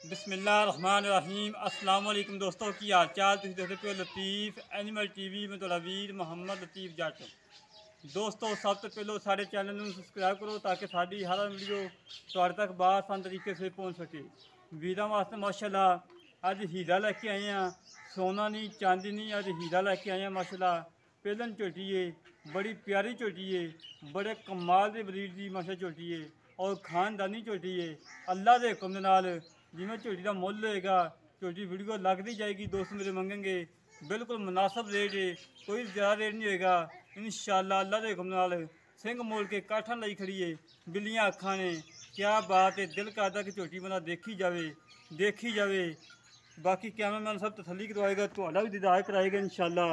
बिस्मिल्लाहिर्रहमानिर्रहीम अस्सलाम वालेकुम दोस्तों की हाल चाल तुम देखते पे लतीफ़ एनिमल टीवी में तुहाडा वीर मोहम्मद लतीफ़ जट। दोस्तों सब तो पहलो साढ़े चैनल में सबसक्राइब करो ताकि साड़ी हर वीडियो तुहाडे तक बआसान तरीके से पहुँच सके। वीरों वास्ते माशाल्लाह अज हीरा लैके आए हैं, सोना नहीं चांदी नहीं, अज हीरा लैके आए हैं माशाल्लाह। पहलन झोटी है, बड़ी प्यारी झोटी है, बड़े कमाल के ब्रीड की माशा झोटी है और खानदानी झोटी है। अल्लाह के हुक्म नाल जिमें झोटी का मुल होएगा झोटी वीडियो लगती जाएगी। दोस्त मेरे मंगेंगे बिल्कुल मुनासिब रेट है, कोई ज़्यादा रेट नहीं होएगा इंशाअल्लाह। अल्लाह के हुक्म नाल सिंह मोल के काठा लाई खड़ी है, बिल्लियाँ अखा ने, क्या बात है। दिल करता कि झोटी बंदा देखी जाए। बाकी कैमरामैन सब तसल्ली करवाएगा, तो भी दीदार कराएगा इंशाअल्लाह।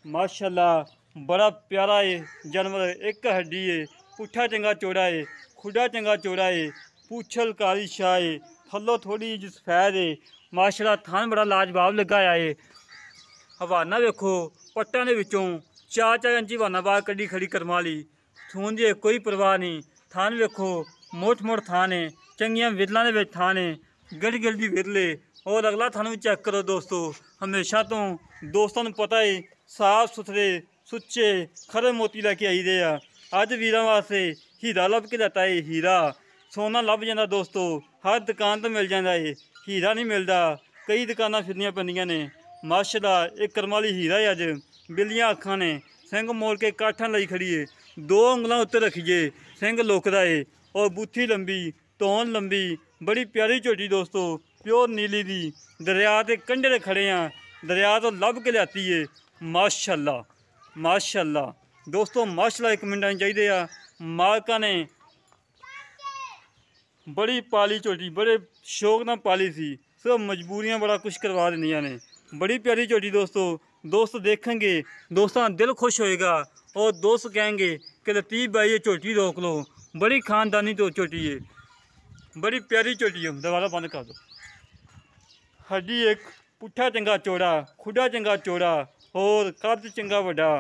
माशाअल्लाह बड़ा प्यारा है जानवर, एक हड्डी है, पुट्ठा चंगा चौड़ा है, खुडा चंगा चौड़ा है, पूछल काली शाह है, थल्लों थोड़ी जी सफैद है। माशाअल्लाह थान बड़ा लाजवाब लगा है। हवाना वेखो पट्टा ने विचों 4-4 इंची हवाना बाहर कड़ी खड़ी करम वाली, थून की कोई परवाह नहीं। थान वेखो मोट थान है, चंगिया विरलों के थान है, गड़ी विरले। और अगला थान भी चेक करो दोस्तों, हमेशा तो दोस्तों को पता है साफ सुथरे सुच्चे खरे मोती लैके आई दे आ। अज वीरों वास्ते हीरा लभ के लैता है। हीरा सोना लभ जाता दोस्तों, हर दुकान तो मिल जाता है, हीरा नहीं मिलता। कई दुकाना फिरनिया पैंदियां ने। माशाअल्लाह एक करम वाली हीरा है। अज बिल्लियाँ अखा ने, सिंह मोल के काठा लाई खड़ी है, 2 उंगलों उत्ते रखिए, सिंह लोकदा है और बूथी लंबी तौन लंबी, बड़ी प्यारी झोटी दोस्तों, प्योर नीली दी। दरिया के कंढे ते खड़े हैं, दरिया तो लभ के लियाती है। माशाअल्लाह दोस्तों माशाअल्लाह एक मिनट आनी चाहिए। मालका ने बड़ी पाली झोटी, बड़े शौक न पाली सी, सिर्फ मजबूरियाँ बड़ा कुछ करवा देंदियां ने। बड़ी प्यारी झोटी दोस्त देखेंगे, दोस्तों का दिल खुश होएगा और दोस्त कहेंगे कि लतीफ़ भाई ये झोटी रोक लो, बड़ी खानदानी तो झोटी है, बड़ी प्यारी झोटी है। दरवाज़ा बंद कर दो। हड्डी एक, पुट्ठा चंगा चौड़ा, खुडा चंगा चौड़ा और कद चंगा वड्डा,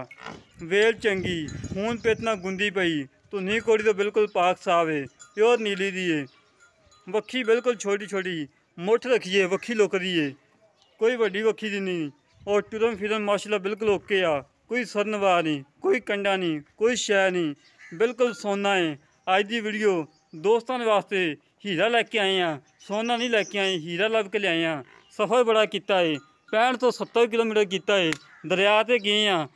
वेल चंगी, खून पेतना गुंदी पई, धुनी कोड़ी तो बिल्कुल पाक साफ है, प्योर नीली दी है। वक्खी बिल्कुल छोटी मुठ रखिए, वक्खी लोकदी है, कोई वड्डी वक्खी दी नहीं। और टुरन फिरन माशाल्लाह बिल्कुल ओके आ, कोई सरनवार नहीं, कोई कंडा नहीं, कोई शै नहीं, बिल्कुल सोना है। अज की वीडियो दोस्तों वास्ते हीरा लैके आए हैं, सोना नहीं लैके आए, हीरा लभ के लियाए हैं। सफ़र बड़ा किया है, 65 तो 70 किलोमीटर किया है, दरिया ते गए हैं,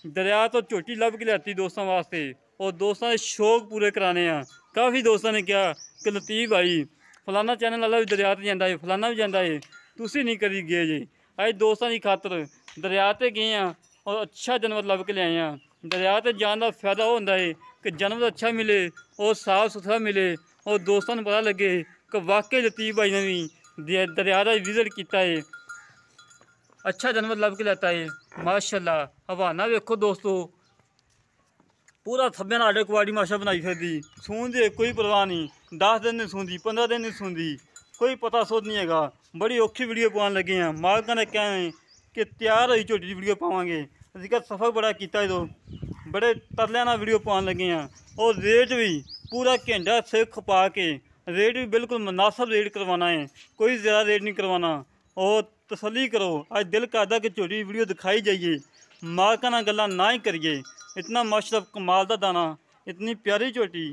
दरिया तो झोटी लभ के लियाती दोस्तों वास्ते और दोस्तों के शौक पूरे कराने हैं। काफ़ी दोस्तों ने कहा कि लतीफ़ भाई फलाना चैनल वाला भी दरिया ते जाता है, फलाना भी जाता है, तुसी नहीं कभी गए जी। अज दोस्तों की खातर दरिया ते गए हैं और अच्छा जानवर लभ के लियाए हैं। दरिया ते जाने का फायदा होता है कि जानवर अच्छा मिले और साफ सुथरा मिले और दोस्तों को पता लगे कि वाकई लतीफ़ भाई ने भी दरिया का विजिट किया है, अच्छा जानवर लभ के लाता है। माशाअल्लाह हवाना वेखो दोस्तों, पूरा थब्बे नाल कुआड़ी माशा बनाई फिरदी, सून दी कोई परवाह नहीं, 10 दिन नहीं सूंदी, 15 दिन नहीं सूंदी, कोई पता सोच नहीं है। बड़ी औखी वीडियो पाने लगे हैं। मालका ने कहा है कि तैयार हुई झोटी की वीडियो पावांगे, असीं कहा सफ़र बड़ा किया तो बड़े तरलियां नाल वीडियो पाने लगे हैं। और रेट भी पूरा घंटा सिर खपा के रेट भी बिल्कुल मुनासिब रेट करवाना है, कोई ज़्यादा रेट नहीं करवाना। और तसल्ली करो, अज दिल करदा कि झोटी वीडियो दिखाई जाइए, मालका नाल गल्लां ना ही करिए। इतना माशाअल्लाह कमाल का दाना, इतनी प्यारी झोटी,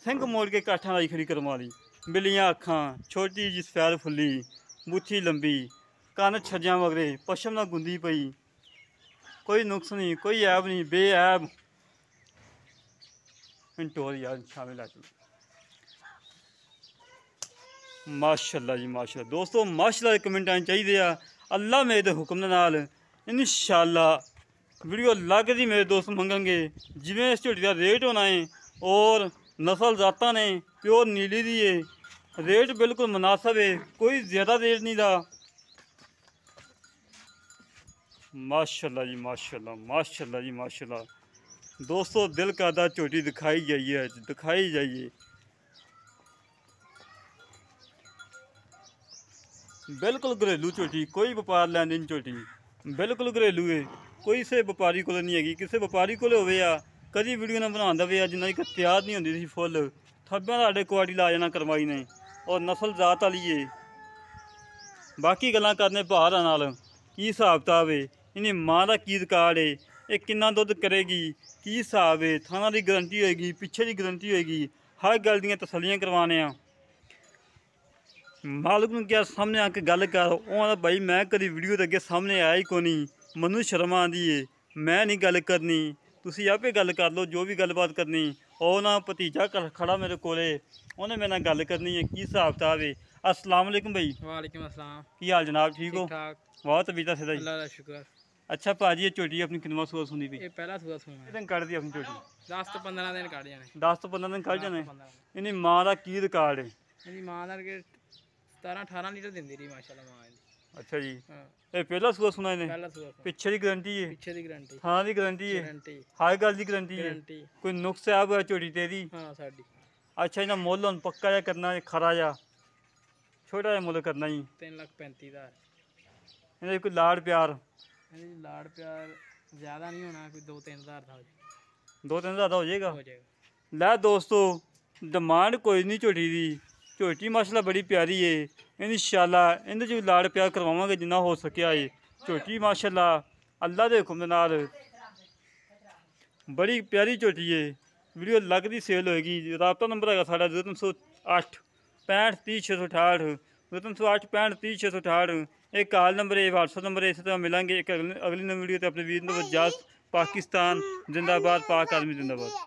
सिंह मोड़ के काठा लाई खड़ी करम वाली, बिल्लियाँ अखा, छोटी जी सफैद फुल्ली, बूथी लंबी, कन्न छज्जा वगरे, पशम ना गुंदी पई, कोई नुक्स नहीं, कोई ऐब नहीं, बेऐब। टोर यार शामिल आ माशाअल्लाह जी माशाअल्लाह दोस्तों, माशाअल्लाह कमेंट आने चाहिए। अल्लाह मेरे दे हुक्म नाल इंशाअल्लाह वीडियो लगती मेरे दोस्त मंगेंगे। जिमें इस झोटी का रेट होना है और नस्ल जाता ने प्योर नीली दी है, रेट बिल्कुल मुनासिब है, कोई ज़्यादा रेट नहीं था। माशाअल्लाह जी माशाअल्लाह दोस्तों, दिल करदा झोटी दिखाई जाइए। बिल्कुल घरेलू झोटी, कोई व्यापार लैन देन झोटी, बिल्कुल घरेलू है, कोई से व्यापारी को नहीं हैगी। किसी व्यापारी को होवे आ कभी वीडियो ना बना दे जिन्ना की तैयार नहीं होंदी सी फुल थब्बे का कुआड़ी ला जाना करवाई ने। और नस्ल जात वाली है, ਬਾਕੀ ਗੱਲਾਂ ਕਰਨੇ ਭਾਰਾਂ ਨਾਲ। ਕੀ ਹਿਸਾਬ ਕਿਤਾਬ ਏ, ਇਹਦੀ ਮਾਂ ਦਾ ਕੀ ਰਿਕਾਰਡ ਏ, ਇਹ ਕਿੰਨਾ ਦੁੱਧ ਕਰੇਗੀ, ਕੀ ਹਿਸਾਬ ਏ, ਥਾਣਾ ਦੀ ਗਰੰਟੀ ਹੋਏਗੀ, ਪਿੱਛੇ ਦੀ ਗਰੰਟੀ ਹੋਏਗੀ, ਹਰ ਗੱਲ ਦੀਆਂ ਤਸੱਲੀਆਂ ਕਰਵਾਉਣੇ ਆ। ਮਾਲਕ ਨੂੰ ਕਿਹਾ ਸਾਹਮਣੇ ਆ ਕੇ ਗੱਲ ਕਰ, ਉਹ ਕਹਿੰਦਾ ਭਾਈ ਮੈਂ ਕਦੀ ਵੀਡੀਓ ਦੇ ਅੱਗੇ ਸਾਹਮਣੇ ਆਇਆ ਹੀ ਕੋਈ ਨਹੀਂ, ਮੈਨੂੰ ਸ਼ਰਮ ਆਉਂਦੀ ਏ, ਮੈਂ ਨਹੀਂ ਗੱਲ ਕਰਨੀ, ਤੁਸੀਂ ਆਪੇ ਗੱਲ ਕਰ ਲਓ ਜੋ ਵੀ ਗੱਲਬਾਤ ਕਰਨੀ। ਉਹ ਨਾ ਭਤੀਜਾ ਖੜਾ ਮੇਰੇ ਕੋਲੇ, ਉਹਨੇ ਮੇਰੇ ਨਾਲ ਗੱਲ ਕਰਨੀ ਹੈ। ਕੀ ਹਿਸਾਬ ਕਿਤਾਬ ਏ। अस्सलाम वालेकुम भाई। वालेकुम अस्सलाम। की हाल जनाब, ठीक हो? ठाक। बहुत तबीयत से जी। अल्लाह का शुक्र। अच्छा भाजी, ये झोटी अपनी कितना सूआ सुनी भी? ये पहला सूआ सुना है। दिन कट दी अपनी झोटी? 10 ਤੋਂ 15 ਦਿਨ ਕੱਢ ਜਾਣੇ। 10 ਤੋਂ 15 ਦਿਨ ਕੱਢ ਜਾਣੇ। ਇਹਦੀ ਮਾਂ ਦਾ ਕੀ ਰਿਕਾਰਡ ਹੈ? ਇਹਦੀ ਮਾਂ ਦਾ ਕਿ 17 18 ਲੀਟਰ ਦਿੰਦੀ ਰਹੀ ਮਾਸ਼ਾਅੱਲਾ ਮਾਂ ਇਹਦੀ। ਅੱਛਾ ਜੀ। ਇਹ ਪਹਿਲਾ ਸੂਆ ਸੁਣਾ ਇਹਨੇ? ਪਹਿਲਾ ਸੂਆ। ਪਿੱਛੇ ਦੀ ਗਾਰੰਟੀ ਹੈ? ਪਿੱਛੇ ਦੀ ਗਾਰੰਟੀ। ਹਾਂ ਦੀ ਗਾਰੰਟੀ ਹੈ? ਗਾਰੰਟੀ। ਹਰ ਗੱਲ ਦੀ ਗਾਰੰਟੀ ਹੈ? ਗਾਰੰਟੀ। ਕੋਈ ਨੁਕਸ ਆ ਗਿਆ ਝੋਟੀ ਤੇਰੀ? ਹਾਂ ਸਾਡੀ। ਅੱਛਾ, ਇਹਨਾਂ ਮੁੱਲ ਹੁਣ ਪੱਕਾ ਜਿਹਾ ਕਰਨਾ, ਖਰਾ ਜਿਹਾ ਛੋਟਾ ਜਿਹਾ ਮੁੱਲ ਕਰਨਾ ਜੀ? 3,35,000। ਇਹਦੇ ਕੋਈ ਲਾੜ ਪਿਆਰ? ਇਹਦੀ ਲਾੜ ਪਿਆਰ ਜ਼ਿਆਦਾ ਨਹੀਂ ਹੋਣਾ, ਕੋਈ 2-3 ਹਜ਼ਾਰ ਦਾ ਹੋ ਜਾਏਗਾ। 2-3 ਹਜ਼ਾਰ ਦਾ ਹੋ ਜਾਏਗਾ? ਹੋ ਜਾਏਗਾ। ਲੈ ਦੋਸਤੋ, ਡਿਮਾਂਡ ਕੋਈ ਨਹੀਂ ਝੋਟੀ ਦੀ। ਝੋਟੀ ਮਾਸ਼ਾਅੱਲਾ ਬੜੀ ਪਿਆਰੀ ਏ। ਇਨਸ਼ਾਅੱਲਾ ਇਹਦੇ 'ਚ ਵੀ ਲਾੜ ਪਿਆਰ ਕਰਵਾਵਾਂਗੇ ਜਿੰਨਾ ਹੋ ਸਕਿਆ ਏ। ਝੋਟੀ ਮਾਸ਼ਾਅੱਲਾ ਅੱਲਾ ਦੇ ਹੁਕਮ ਦੇ ਨਾਲ ਬੜੀ ਪਿਆਰੀ ਝੋਟੀ ਏ। ਵੀਡੀਓ ਲੱਗਦੀ ਸੇਲ ਹੋਏਗੀ। ਰਾਬਤਾ ਨੰਬਰ ਹੈਗਾ ਸਾਡਾ 0308 65 30 668, 0308 65 30 668। ਇਹ ਕਾਲ ਨੰਬਰ ਹੈ, WhatsApp ਨੰਬਰ ਹੈ। ਇਸੇ ਤਰ੍ਹਾਂ ਮਿਲਾਂਗੇ ਇੱਕ ਅਗਲੀ ਨਵੀਂ ਵੀਡੀਓ ਤੇ ਆਪਣੇ ਵੀਰ ਨੂੰ। ਪਾਕਿਸਤਾਨ ਜਿੰਦਾਬਾਦ, ਪਾਕ ਆਦਮੀ ਜਿੰਦਾਬਾਦ।